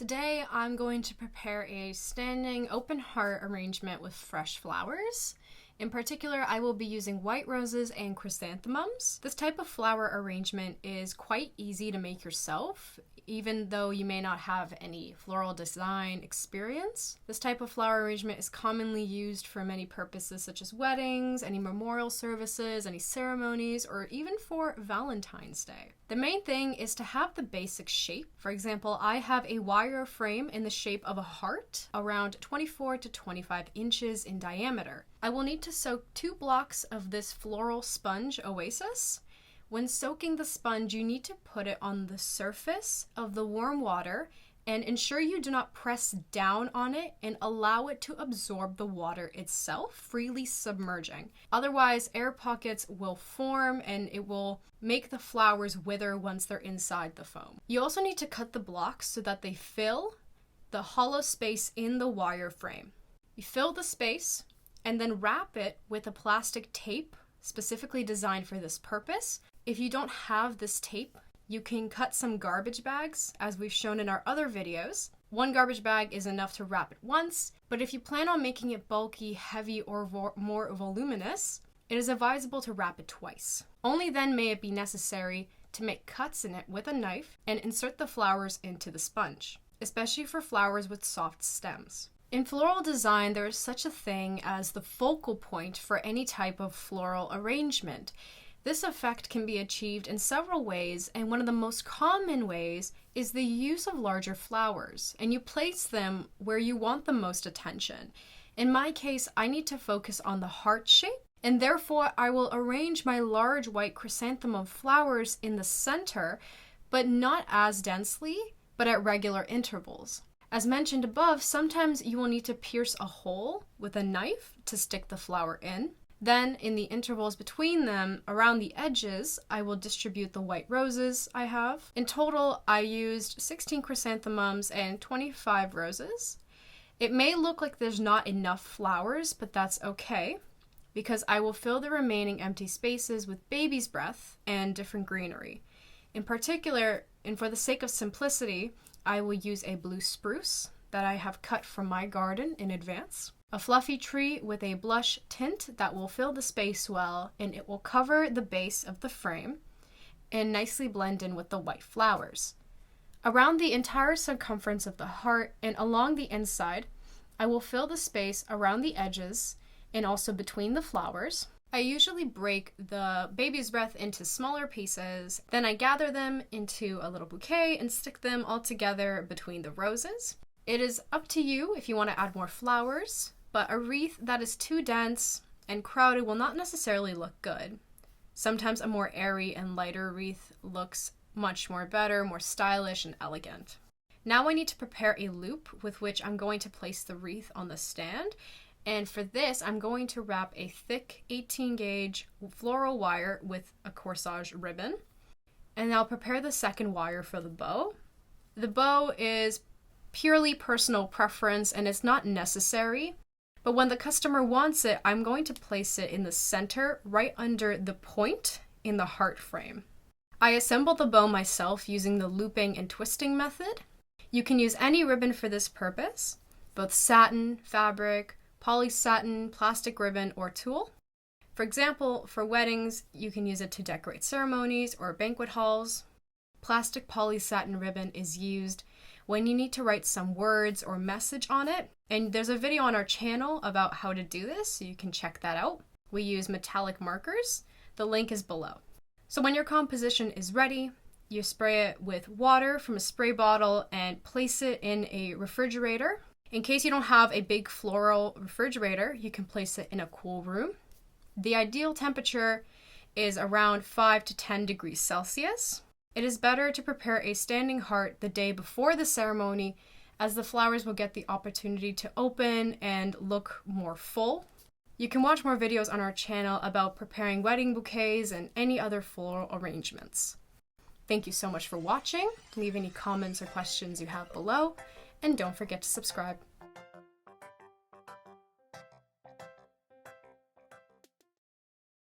Today I'm going to prepare a standing open heart arrangement with fresh flowers. In particular, I will be using white roses and chrysanthemums. This type of flower arrangement is quite easy to make yourself, even though you may not have any floral design experience. This type of flower arrangement is commonly used for many purposes such as weddings, any memorial services, any ceremonies, or even for Valentine's Day. The main thing is to have the basic shape. For example, I have a wire frame in the shape of a heart, around 24 to 25 inches in diameter. I will need to soak 2 blocks of this floral sponge oasis. When soaking the sponge, you need to put it on the surface of the warm water and ensure you do not press down on it and allow it to absorb the water itself, freely submerging. Otherwise, air pockets will form and it will make the flowers wither once they're inside the foam. You also need to cut the blocks so that they fill the hollow space in the wire frame. You fill the space and then wrap it with a plastic tape specifically designed for this purpose. If you don't have this tape, you can cut some garbage bags, as we've shown in our other videos. One garbage bag is enough to wrap it once, but if you plan on making it bulky, heavy, or more voluminous, it is advisable to wrap it twice. Only then may it be necessary to make cuts in it with a knife and insert the flowers into the sponge, especially for flowers with soft stems. In floral design, there is such a thing as the focal point for any type of floral arrangement. This effect can be achieved in several ways, and one of the most common ways is the use of larger flowers, and you place them where you want the most attention. In my case, I need to focus on the heart shape, and therefore I will arrange my large white chrysanthemum flowers in the center, but not as densely, but at regular intervals. As mentioned above, sometimes you will need to pierce a hole with a knife to stick the flower in. Then, in the intervals between them, around the edges, I will distribute the white roses I have. In total, I used 16 chrysanthemums and 25 roses. It may look like there's not enough flowers, but that's okay, because I will fill the remaining empty spaces with baby's breath and different greenery. In particular, and for the sake of simplicity, I will use a blue spruce that I have cut from my garden in advance, a fluffy tree with a blush tint that will fill the space well, and it will cover the base of the frame and nicely blend in with the white flowers. Around the entire circumference of the heart and along the inside, I will fill the space around the edges and also between the flowers. I usually break the baby's breath into smaller pieces, then I gather them into a little bouquet and stick them all together between the roses. It is up to you if you want to add more flowers, but a wreath that is too dense and crowded will not necessarily look good. Sometimes a more airy and lighter wreath looks much more better, more stylish and elegant. Now I need to prepare a loop with which I'm going to place the wreath on the stand. And for this, I'm going to wrap a thick 18 gauge floral wire with a corsage ribbon. And I'll prepare the second wire for the bow. The bow is purely personal preference and it's not necessary. But when the customer wants it, I'm going to place it in the center, right under the point in the heart frame. I assembled the bow myself using the looping and twisting method. You can use any ribbon for this purpose, both satin, fabric, polysatin, plastic ribbon, or tulle. For example, for weddings, you can use it to decorate ceremonies or banquet halls. Plastic polysatin ribbon is used when you need to write some words or message on it, and there's a video on our channel about how to do this, so you can check that out. We use metallic markers. The link is below. So when your composition is ready, you spray it with water from a spray bottle and place it in a refrigerator. In case you don't have a big floral refrigerator, you can place it in a cool room. The ideal temperature is around 5 to 10 degrees Celsius. It is better to prepare a standing heart the day before the ceremony, as the flowers will get the opportunity to open and look more full. You can watch more videos on our channel about preparing wedding bouquets and any other floral arrangements. Thank you so much for watching. Leave any comments or questions you have below. And don't forget to subscribe.